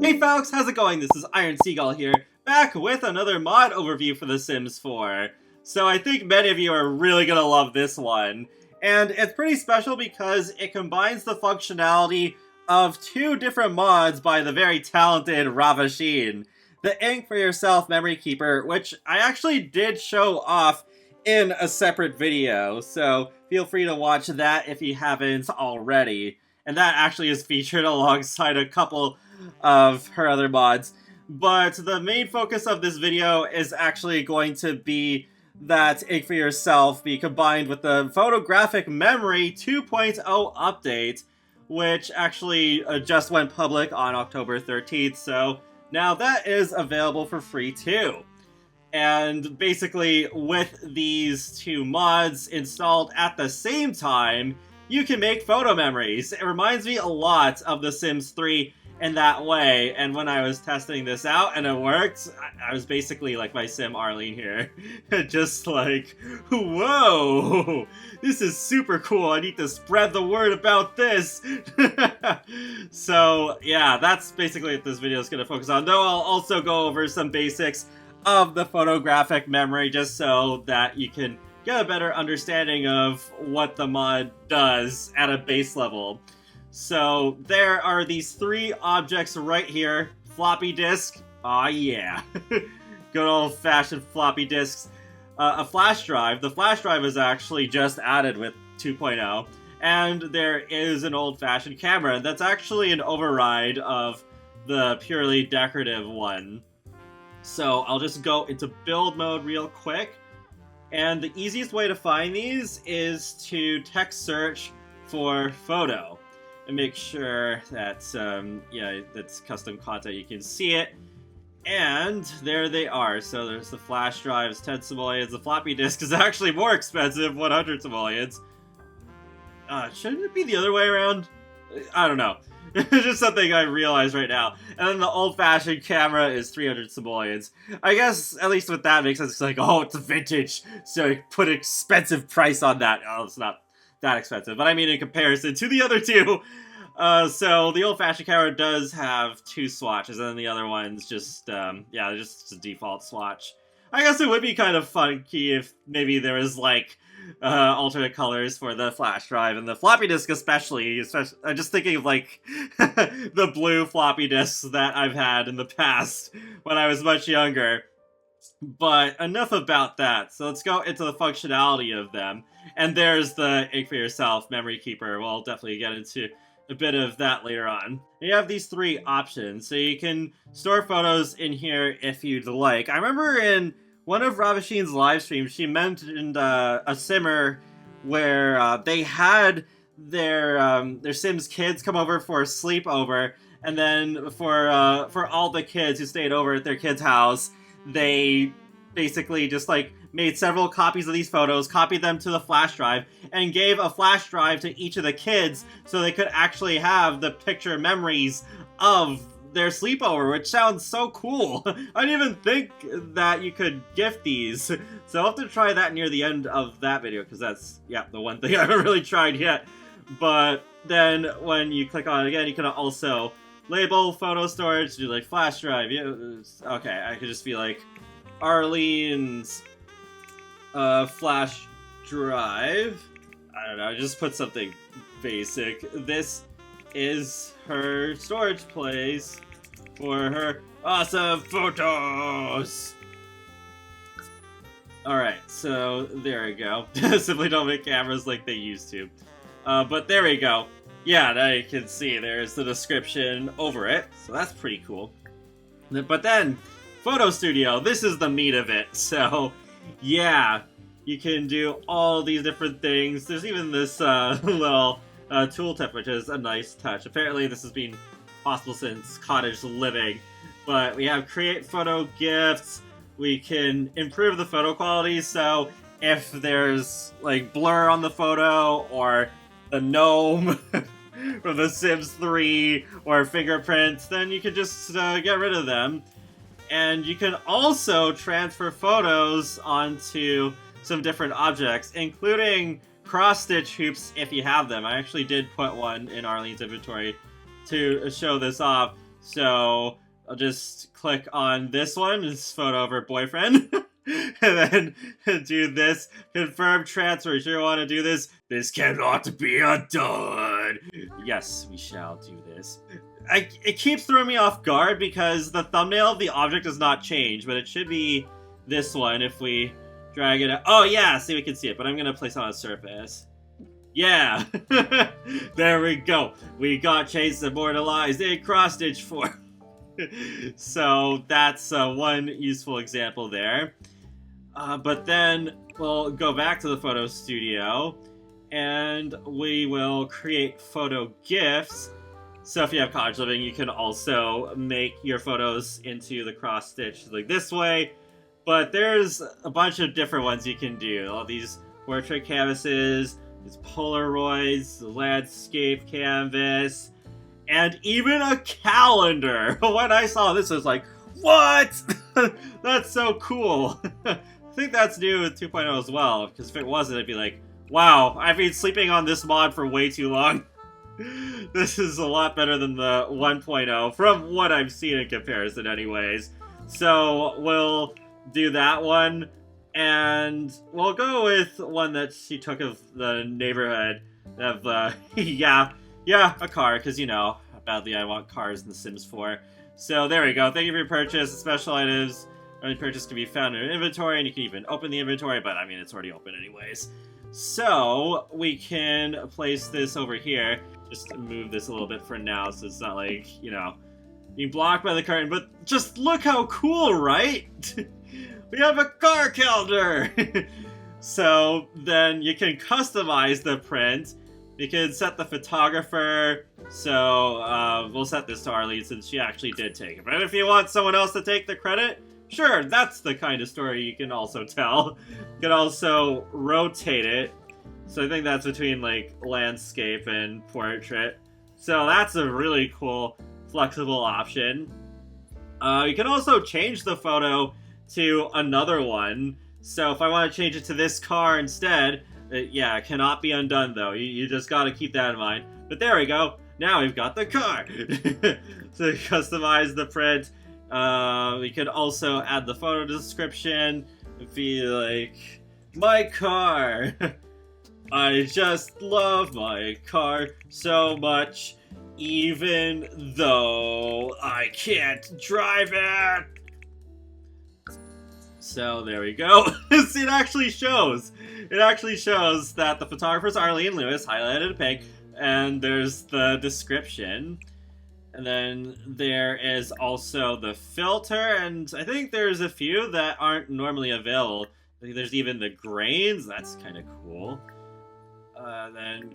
Hey folks, how's it going? This is Iron Seagull here, back with another mod overview for The Sims 4. So I think many of you are really gonna love this one. And it's pretty special because it combines the functionality of two different mods by the very talented Ravasheen. The Ink for Yourself Memory Keeper, which I actually did show off in a separate video, so feel free to watch that if you haven't already. And that actually is featured alongside a couple of her other mods. But the main focus of this video is actually going to be that Ink for Yourself be combined with the Photographic Memory 2.0 update, which actually just went public on October 13th, so now that is available for free too. And basically, with these two mods installed at the same time, you can make photo memories. It reminds me a lot of The Sims 3 in that way, and when I was testing this out and it worked, I was basically like my sim Arlene here. Just like, whoa, this is super cool, I need to spread the word about this! So yeah, that's basically what this video is going to focus on, though I'll also go over some basics of the photographic memory just so that you can get a better understanding of what the mod does at a base level. So there are these three objects right here. Floppy disk, aw yeah. Good old-fashioned floppy disks. A flash drive. The flash drive is actually just added with 2.0. And there is an old-fashioned camera. That's actually an override of the purely decorative one. So I'll just go into build mode real quick. And the easiest way to find these is to text search for photo. And make sure that, yeah, that's custom content, you can see it. And there they are. So there's the flash drives, 10 simoleons. The floppy disk is actually more expensive, 100 simoleons. Shouldn't it be the other way around? I don't know. It's just something I realize right now. And then the old-fashioned camera is 300 simoleons. I guess, at least with that, makes sense. It's like, oh, it's vintage, so you put an expensive price on that. Oh, it's not that expensive, but I mean in comparison to the other two. So the old-fashioned camera does have two swatches, and then the other one's just, yeah, just a default swatch. I guess it would be kind of funky if maybe there was, like, alternate colors for the flash drive and the floppy disk especially. I'm just thinking of, like, the blue floppy disks that I've had in the past when I was much younger. But enough about that. So let's go into the functionality of them. And there's the Ink for Yourself Memory Keeper. We'll definitely get into a bit of that later on. You have these three options. So you can store photos in here if you'd like. I remember in one of Ravasheen's live streams, she mentioned a simmer where they had their Sims kids come over for a sleepover, and then for all the kids who stayed over at their kid's house, they basically just like made several copies of these photos, copied them to the flash drive, and gave a flash drive to each of the kids so they could actually have the picture memories of their sleepover, which sounds so cool. I didn't even think that you could gift these. So I'll have to try that near the end of that video, because that's, yeah, the one thing I haven't really tried yet. But then when you click on it again, you can also label photo storage, do like flash drive. Yeah, okay, I could just be like Arlene's flash drive. I don't know, just put something basic. This is her storage place for her awesome photos. Alright, so there we go. Simply don't make cameras like they used to. But there we go. Yeah, now you can see there's the description over it, so that's pretty cool. But then, Photo Studio, this is the meat of it. So, yeah, you can do all these different things. There's even this little tooltip, which is a nice touch. Apparently this has been possible since cottage living. But we have create photo gifts. We can improve the photo quality, so if there's like blur on the photo, or the gnome from The Sims 3, or fingerprints, then you can just get rid of them. And you can also transfer photos onto some different objects, including cross-stitch hoops if you have them. I actually did put one in Arlene's inventory to show this off. So I'll just click on this one, this photo of her boyfriend, and then do this, confirm transfer. Sure want to do this? This cannot be undone. Yes, we shall do this. It keeps throwing me off guard because the thumbnail of the object does not change, but it should be this one if we drag it out. Oh yeah, see, we can see it, but I'm gonna place it on a surface. Yeah, there we go. We got Chase immortalized in cross-stitch form. So that's one useful example there. But then we'll go back to the photo studio and we will create photo GIFs. So if you have college living, you can also make your photos into the cross stitch like this way. But there's a bunch of different ones you can do. All these portrait canvases, these Polaroids, the landscape canvas, and even a calendar. When I saw this, I was like, what? That's so cool. I think that's new with 2.0 as well, because if it wasn't, I'd be like, wow, I've been sleeping on this mod for way too long. This is a lot better than the 1.0, from what I've seen in comparison anyways. So we'll do that one, and we'll go with one that she took of the neighborhood of, yeah, a car, because you know how badly I want cars in The Sims 4. So there we go. Thank you for your purchase. Special items only purchase can be found in your inventory, and you can even open the inventory, but I mean, it's already open anyways. So we can place this over here. Just move this a little bit for now, so it's not like, you know, being blocked by the curtain, but just look how cool, right? We have a car calendar! So then you can customize the print. You can set the photographer, so we'll set this to Arlene since she actually did take it. But if you want someone else to take the credit, sure, that's the kind of story you can also tell. You can also rotate it. So I think that's between, like, landscape and portrait. So that's a really cool, flexible option. You can also change the photo to another one. So if I want to change it to this car instead, yeah, it cannot be undone, though. You just got to keep that in mind. But there we go. Now we've got the car. So customize the print. We could also add the photo description. And be like, my car. I just love my car so much, even though I can't drive it. So there we go. It actually shows. It actually shows that the photographer's Arlene Lewis, highlighted in pink, and there's the description. And then there is also the filter, and I think there's a few that aren't normally available. I think there's even the grains. That's kind of cool. Then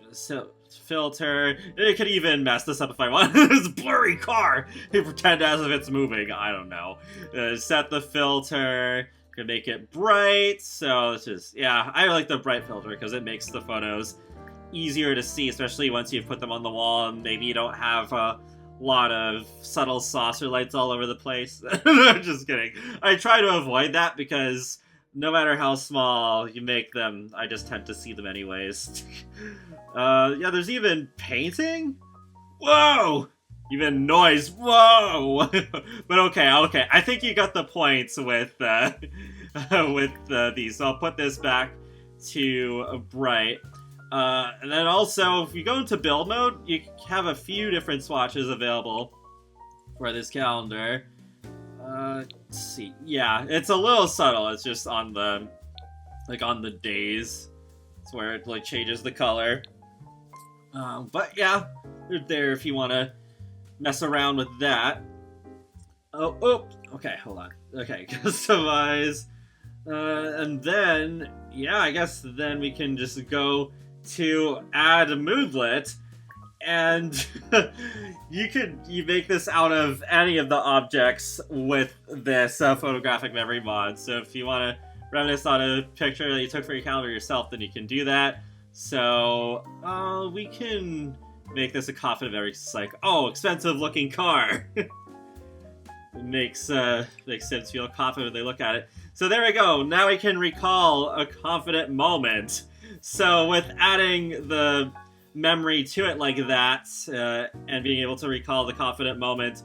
filter. It could even mess this up if I want. This blurry car. You pretend as if it's moving. I don't know. Set the filter. Could make it bright. So it's just, yeah, I like the bright filter because it makes the photos easier to see, especially once you've put them on the wall and maybe you don't have a lot of subtle saucer lights all over the place. I'm just kidding. I try to avoid that because no matter how small you make them, I just tend to see them anyways. Yeah, there's even painting? Whoa! Even noise, whoa! But okay, I think you got the points with these. So I'll put this back to bright. And then also, if you go into build mode, you have a few different swatches available for this calendar. Let's see. Yeah, it's a little subtle. It's just on the, like, on the days. It's where it, like, changes the color. But yeah, they're there if you want to mess around with that. Oh, okay, hold on. Okay, customize. And then, yeah, I guess then we can just go to add a moodlet. And you make this out of any of the objects with this photographic memory mod. So if you want to reminisce on a picture that you took for your calendar yourself, then you can do that. So we can make this a confident memory. It's like, oh, expensive looking car. It makes Sims feel confident when they look at it. So there we go. Now we can recall a confident moment. So with adding the memory to it like that, and being able to recall the confident moment,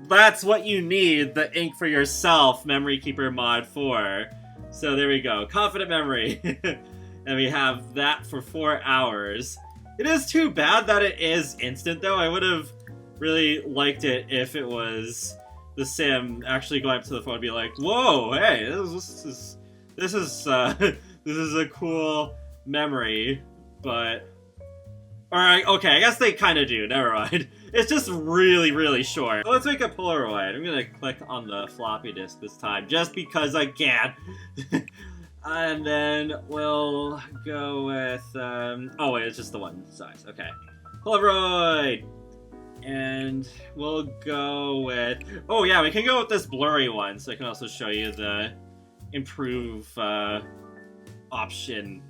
that's what you need the Ink for Yourself Memory Keeper mod for. So there we go, Confident Memory. And we have that for 4 hours. It is too bad that it is instant, though. I would have really liked it if it was the sim actually going up to the phone and be like, "Whoa, hey, this is a cool memory," but okay, I guess they kind of do. Never mind. It's just really, really short. So let's make a Polaroid. I'm gonna click on the floppy disk this time, just because I can. And then we'll go with, oh wait, it's just the one size. Okay. Polaroid! And we'll go with, oh yeah, we can go with this blurry one, so I can also show you the improve option.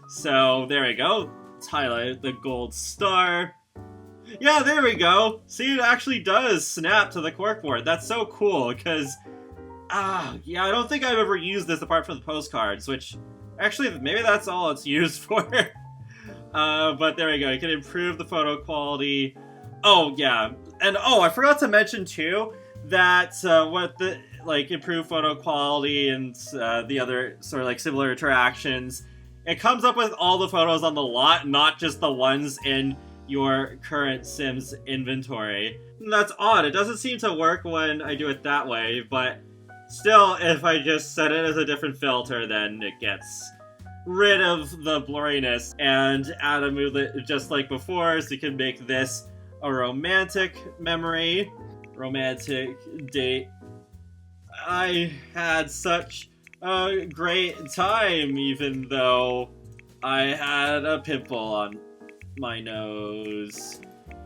So there we go. Let's highlight the gold star. Yeah, there we go. See, it actually does snap to the corkboard. That's so cool, because yeah, I don't think I've ever used this apart from the postcards, which, actually, maybe that's all it's used for. But there we go, you can improve the photo quality. Oh, yeah, and I forgot to mention, too, that what the, improved photo quality and the other sort of, similar interactions, it comes up with all the photos on the lot, not just the ones in your current Sims inventory. And that's odd, it doesn't seem to work when I do it that way, but still, if I just set it as a different filter, then it gets rid of the blurriness and add a moodlet just like before, so you can make this a romantic memory. Romantic date. I had such a great time, even though I had a pimple on my nose.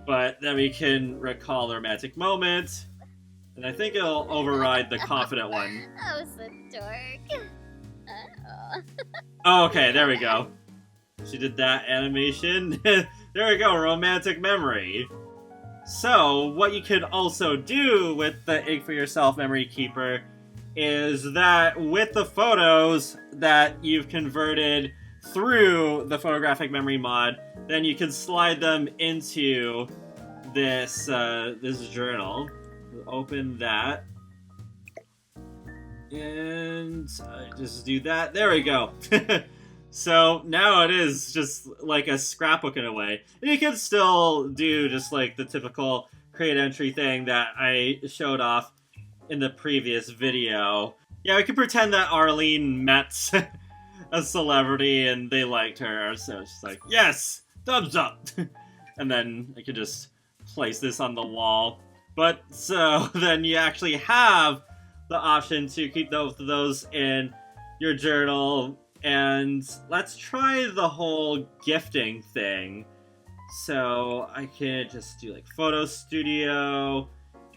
But then we can recall the romantic moment. And I think it'll override the confident one. Oh, so dork. Oh, okay, there we go. She did that animation. There we go, romantic memory. So, what you can also do with the Ink for Yourself Memory Keeper is that with the photos that you've converted through the photographic memory mod, then you can slide them into this this journal. Open that. And just do that. There we go. So now it is just like a scrapbook in a way. And you can still do just like the typical create entry thing that I showed off in the previous video. Yeah, we can pretend that Arlene met a celebrity and they liked her. So it's just like, yes, thumbs up. And then I can just place this on the wall. But so then you actually have the option to keep both of those in your journal. And let's try the whole gifting thing. So I can just do like Photo Studio,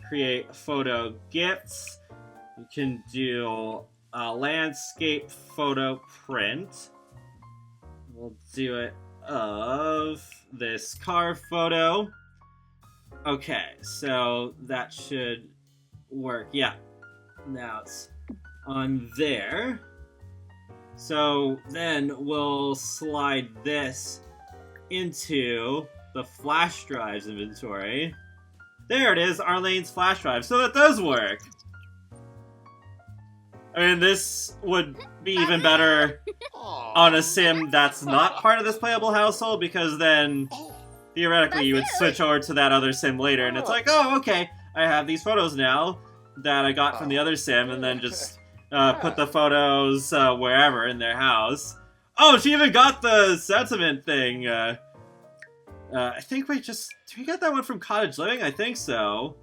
create photo gifts. You can do a landscape photo print. We'll do it of this car photo. Okay, so that should work. Yeah, now it's on there. So then we'll slide this into the flash drives inventory. There it is, Arlene's flash drive. So that does work. I mean, this would be even better on a sim that's not part of this playable household, because then theoretically you would switch over to that other sim later, and it's like, oh, okay, I have these photos now that I got from the other sim, and then just put the photos wherever in their house. Oh, she even got the sentiment thing. I think did we get that one from Cottage Living? I think so.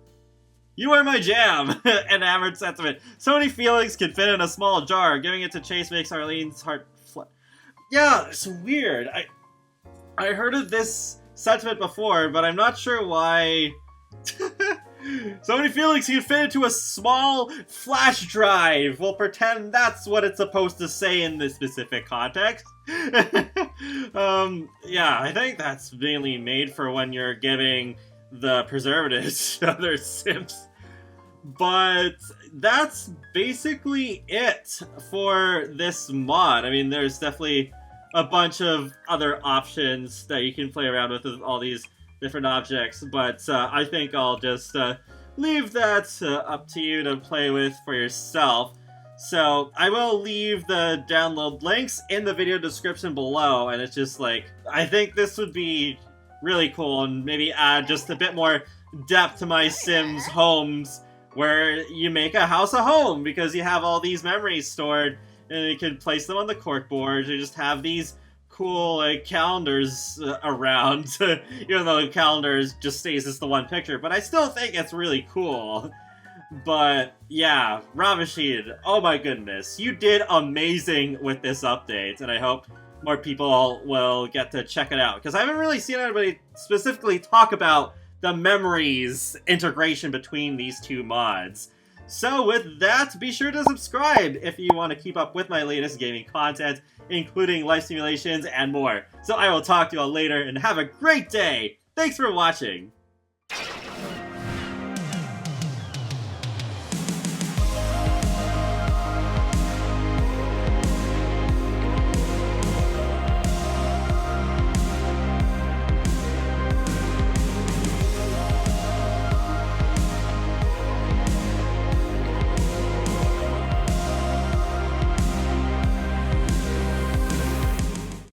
You are my jam! Enamored sentiment. So many feelings can fit in a small jar. Giving it to Chase makes Arlene's heart Yeah, it's weird. I heard of this sentiment before, but I'm not sure why. So many feelings can fit into a small flash drive. We'll pretend that's what it's supposed to say in this specific context. Yeah, I think that's mainly made for when you're giving the preservatives to other sims. But that's basically it for this mod. I mean, there's definitely a bunch of other options that you can play around with all these different objects, but I think I'll just leave that up to you to play with for yourself. So I will leave the download links in the video description below, and it's just like, I think this would be really cool and maybe add just a bit more depth to my Sims homes, where you make a house a home because you have all these memories stored and you can place them on the corkboard. You just have these cool calendars around, even though the calendar just stays as the one picture, but I still think it's really cool. But yeah, Ravashid, oh my goodness, you did amazing with this update, and I hope more people will get to check it out, because I haven't really seen anybody specifically talk about the memories integration between these two mods. So with that, be sure to subscribe if you want to keep up with my latest gaming content, including life simulations and more. So I will talk to you all later, and have a great day! Thanks for watching!